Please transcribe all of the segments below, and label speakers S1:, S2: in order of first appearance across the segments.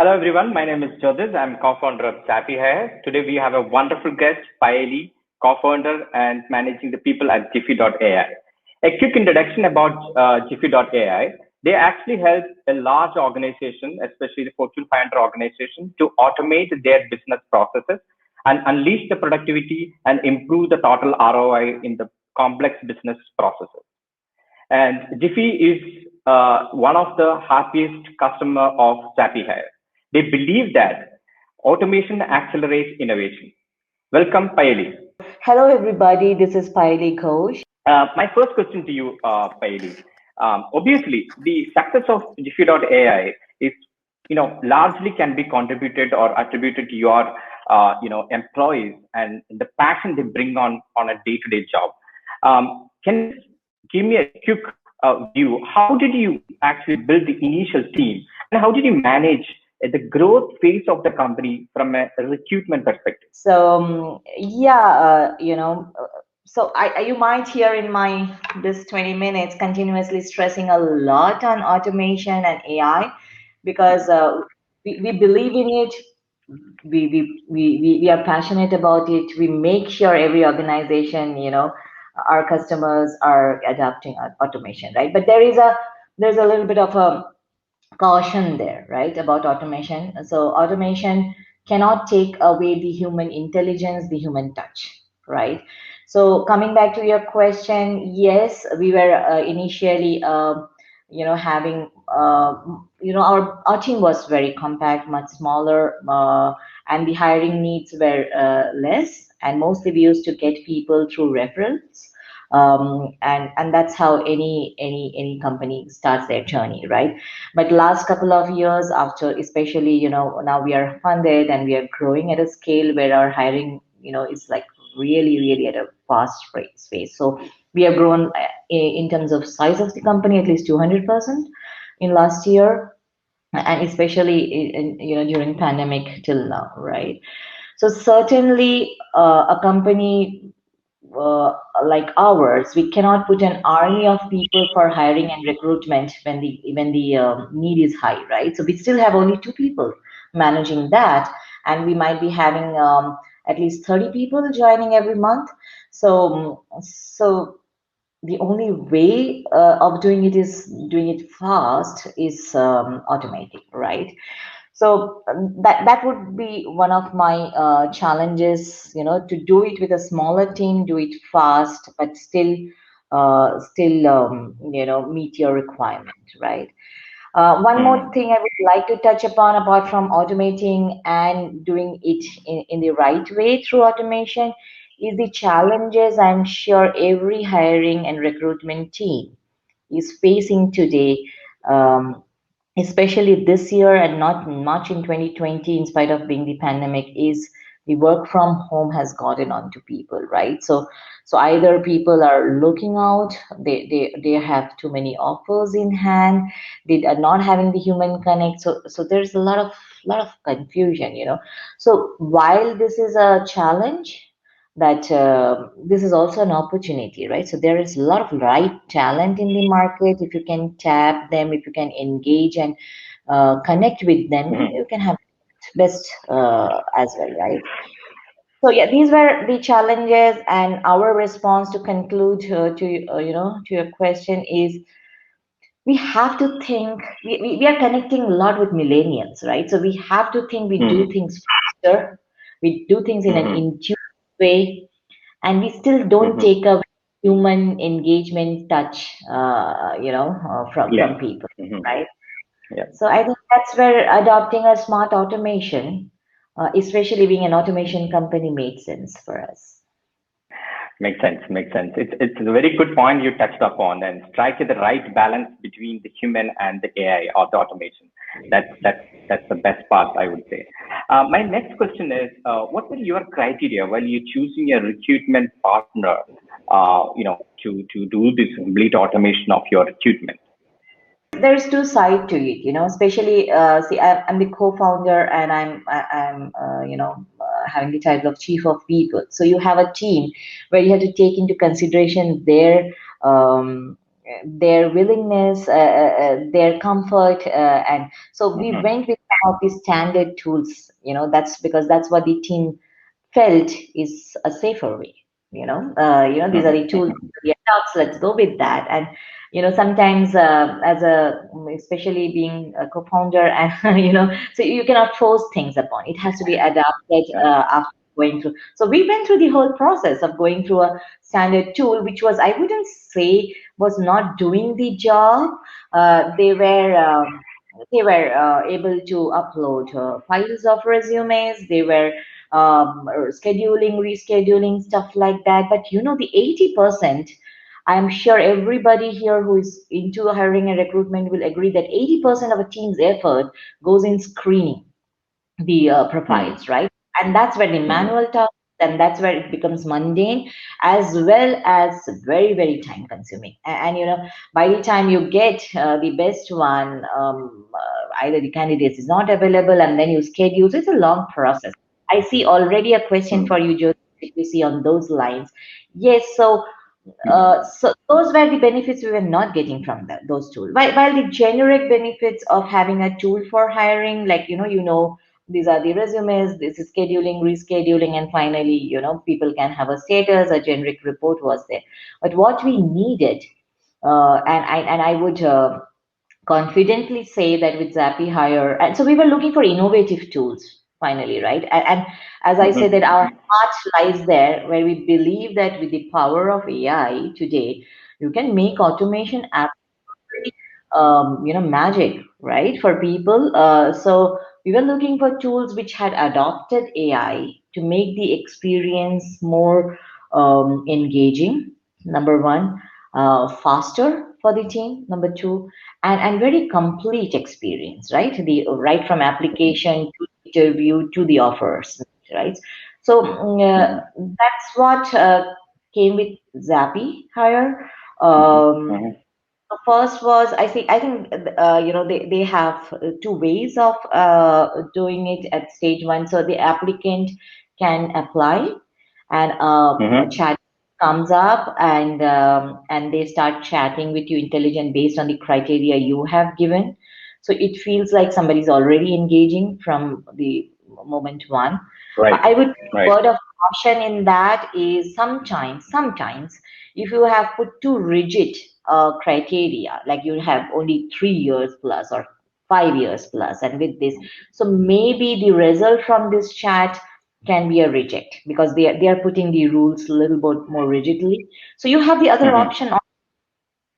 S1: Hello everyone, my name is Jyotis. I'm co-founder of Zappyhire. Today we have a wonderful guest, Payeli, co-founder and managing the people at Jiffy.ai. A quick introduction about Jiffy.ai. They actually help a large organization, especially the Fortune 500 organization, to automate their business processes and unleash the productivity and improve the total ROI in the complex business processes. And Jiffy is one of the happiest customer of Zappyhire. They believe that automation accelerates innovation. Welcome, Payeli.
S2: Hello, everybody. This is Payeli Ghosh.
S1: My first question to you, Payeli. Obviously, the success of Jiffy.ai is, largely can be contributed or attributed to your, employees and the passion they bring on a day-to-day job. Can you give me a quick view? How did you actually build the initial team, and how did you manage the growth phase of the company from a recruitment perspective?
S2: So, so you might hear in my this 20 minutes continuously stressing a lot on automation and AI because we believe in it. We are passionate about it. We make sure every organization, our customers are adopting automation, right? But there's a little bit of a caution there, right, about automation. So automation cannot take away the human intelligence, the human touch, right? So coming back to your question, yes, we were initially, having, our team was very compact, much smaller, and the hiring needs were less, and mostly we used to get people through referrals. And that's how any company starts their journey, right? But last couple of years after, especially, now we are funded and we are growing at a scale where our hiring, is like really at a fast pace. So we have grown in terms of size of the company at least 200% in last year, and especially during pandemic till now, right? So certainly a company like ours, we cannot put an army of people for hiring and recruitment when the need is high, right? So we still have only 2 people managing that, and we might be having at least 30 people joining every month. So the only way of doing it is doing it fast is automating, right? So that would be one of my challenges, to do it with a smaller team, do it fast, but still meet your requirement, right? One more thing I would like to touch upon, apart from automating and doing it in the right way through automation, is the challenges I'm sure every hiring and recruitment team is facing today. Especially this year and not much in 2020, in spite of being the pandemic, is the work from home has gotten onto people, right? So either people are looking out, they have too many offers in hand, they are not having the human connect. So there's a lot of confusion, So while this is a challenge, that this is also an opportunity, right? So there is a lot of right talent in the market. If you can tap them, if you can engage and connect with them, you can have best as well, right? So yeah, these were the challenges, and our response to conclude to your question is, we have to think. We are connecting a lot with millennials, right? So we have to think. We do things faster. We do things in an intuitive way, and we still don't take a human engagement touch, from people, right?
S1: Yeah.
S2: So I think that's where adopting a smart automation, especially being an automation company, made sense for us.
S1: Makes sense. It's a very good point you touched upon, and strike the right balance between the human and the AI or the automation. That's the best part, I would say. My next question is, what were your criteria while you're choosing a recruitment partner, to do this complete automation of your recruitment?
S2: There's 2 sides to it, especially see, I'm the co-founder, and I'm having the title of chief of people. So you have a team where you have to take into consideration their willingness, their comfort, and so we went with of these standard tools. That's because that's what the team felt is a safer way. These are the tools, the adults, let's go with that. And sometimes especially being a co-founder, and so you cannot force things upon. It has to be adapted after going through. So we went through the whole process of going through a standard tool, which was, I wouldn't say was not doing the job. They were able to upload files of resumes. They were or scheduling, rescheduling, stuff like that. But the 80%, I'm sure everybody here who is into hiring and recruitment will agree that 80% of a team's effort goes in screening the profiles, right? And that's where the manual task, and that's where it becomes mundane, as well as very, very time consuming. And by the time you get the best one, either the candidate is not available, and then you schedule. So it's a long process. I see already a question for you, Joe, if you see on those lines. Yes, so those were the benefits we were not getting from those tools. While the generic benefits of having a tool for hiring, like these are the resumes, this is scheduling, rescheduling, and finally, people can have a status, a generic report was there. But what we needed, and I would confidently say that with Zappyhire, and so we were looking for innovative tools finally, right? And as I said, that our heart lies there, where we believe that with the power of AI today, you can make automation magic, right, for people. So we were looking for tools which had adopted AI to make the experience more engaging, number one, faster for the team, number two, and very complete experience, right? Right from application to interview to the offers, right? So that's what came with Zappyhire. First was, I think they have two ways of doing it at stage one. So the applicant can apply, and a chat comes up, and they start chatting with you intelligent based on the criteria you have given. So it feels like somebody's already engaging from the moment one.
S1: Right.
S2: I would
S1: Right.
S2: word of caution in that is sometimes if you have put too rigid criteria, like you have only 3 years plus or 5 years plus, and with this, so maybe the result from this chat can be a reject because they are putting the rules a little bit more rigidly. So you have the other option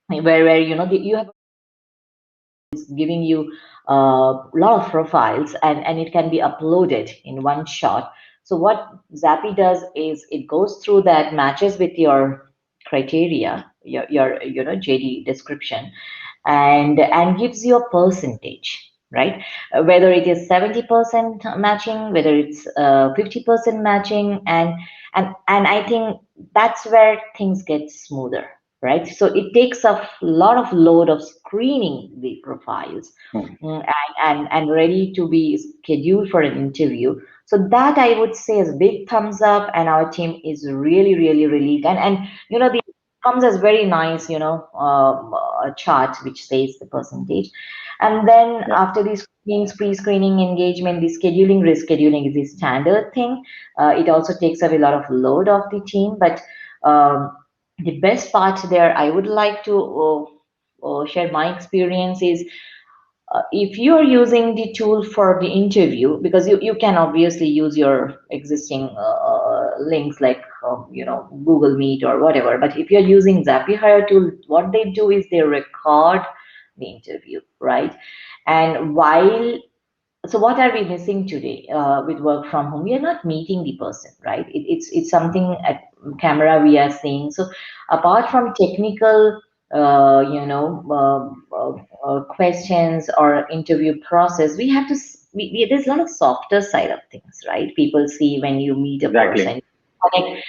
S2: where you have giving you a lot of profiles, and it can be uploaded in one shot. So what Zappy does is it goes through that, matches with your criteria, your JD description, and gives you a percentage, right? Whether it is 70% matching, whether it's 50% matching, and I think that's where things get smoother, right? So it takes a lot of load of screening the profiles, and ready to be scheduled for an interview. So that I would say is big thumbs up, and our team is really, really relieved. And the comes as very nice, a chart which says the percentage. And then after these screenings, pre-screening, engagement, the scheduling, rescheduling is the standard thing. It also takes away a lot of load of the team. But the best part there, I would like to share my experience is, if you're using the tool for the interview, because you can obviously use your existing links like Google Meet or whatever, but if you're using Zappyhire tool, what they do is they record the interview, right? And so what are we missing today with work from home? We are not meeting the person, right? It's something at camera we are seeing. So apart from technical questions or interview process, we have to there's a lot of softer side of things, right? People see when you meet a person,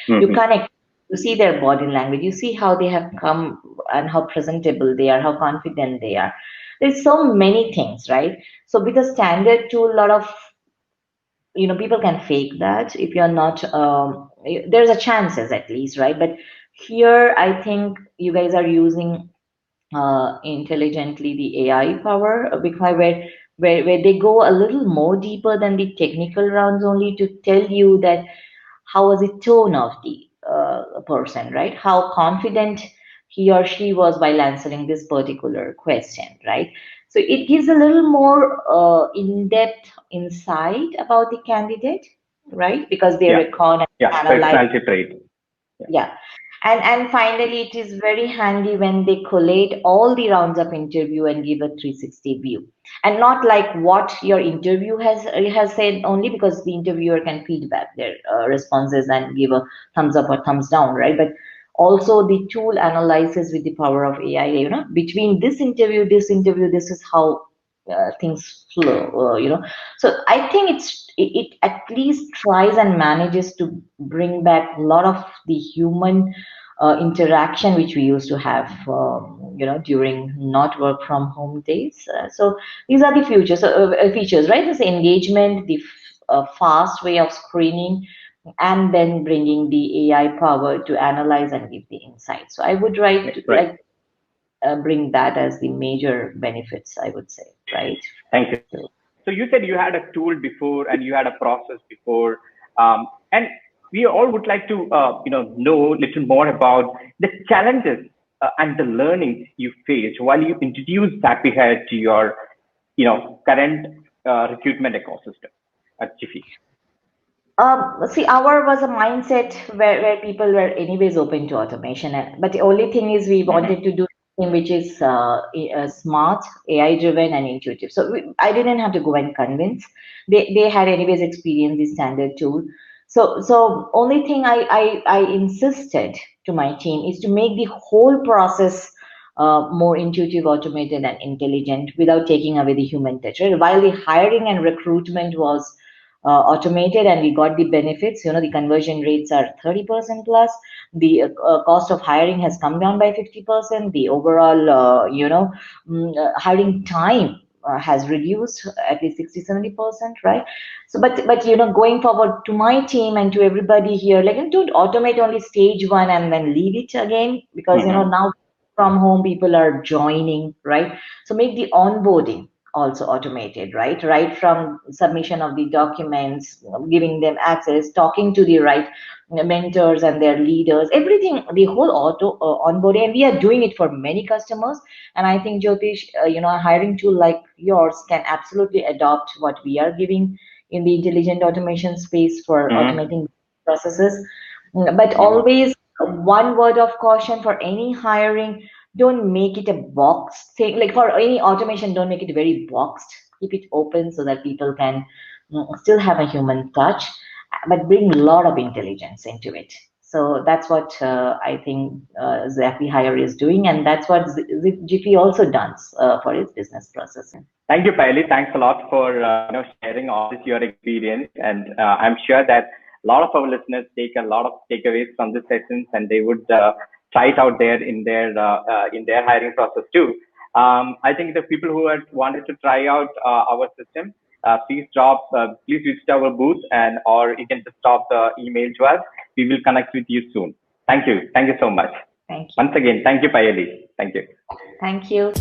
S2: you connect, you see their body language, you see how they have come and how presentable they are, how confident they are. There's so many things, right? So with a standard tool, a lot of people can fake that if you're not there's a chances at least, right? But here I think you guys are using intelligently the AI power, because where where they go a little more deeper than the technical rounds only to tell you that how was the tone of the person, right? How confident he or she was while answering this particular question, right? So it gives a little more in-depth insight about the candidate, right? Because they
S1: Yeah.
S2: recon and
S1: Yeah.
S2: analyze.
S1: Personality trait. Yeah.
S2: Yeah. And finally, it is very handy when they collate all the rounds of interview and give a 360 view, and not like what your interview has said only, because the interviewer can feedback their responses and give a thumbs up or thumbs down, right? But also the tool analyzes with the power of AI. Between this interview, this is how things flow. So I think it at least tries and manages to bring back a lot of the human interaction which we used to have, during not work from home days. So these are the features, right? This engagement, the fast way of screening, and then bringing the AI power to analyze and give the insight. So I would
S1: Right.
S2: like bring that as the major benefits, I would say, right?
S1: Thank you. So you said you had a tool before and you had a process before, and we all would like to know a little more about the challenges and the learnings you faced while you introduced Zappyhire to your current recruitment ecosystem at Jiffy.
S2: See, our was a mindset where people were anyways open to automation, but the only thing is we wanted to do something which is smart, AI driven, and intuitive. So I didn't have to go and convince. They had anyways experienced the standard tool. So only thing I insisted to my team is to make the whole process more intuitive, automated, and intelligent without taking away the human touch. Right? While the hiring and recruitment was automated and we got the benefits, the conversion rates are 30% plus, the cost of hiring has come down by 50%, the overall hiring time has reduced at least 60-70%, right? So but going forward, to my team and to everybody here, like, don't automate only stage one and then leave it again, because now from home people are joining, right? So make the onboarding also automated, right from submission of the documents, giving them access, talking to the right mentors and their leaders, everything, the whole auto onboarding. And we are doing it for many customers, and I think, Jyotish, a hiring tool like yours can absolutely adopt what we are giving in the intelligent automation space for automating processes. But always one word of caution for any hiring: don't make it a box thing. Like for any automation, don't make it very boxed. Keep it open so that people can still have a human touch, but bring a lot of intelligence into it. So that's what I think Zappyhire is doing, and that's what Jiffy also does for its business processing.
S1: Thank you, Payeli. Thanks a lot for sharing all this your experience, and I'm sure that a lot of our listeners take a lot of takeaways from this sessions, and they would try it out there in their hiring process too. I think the people who had wanted to try out our system, please visit our booth, and or you can just drop the email to us. We will connect with you soon. Thank you so much.
S2: Thank you.
S1: Once again, thank you, Payeli. Thank you.
S2: Thank you.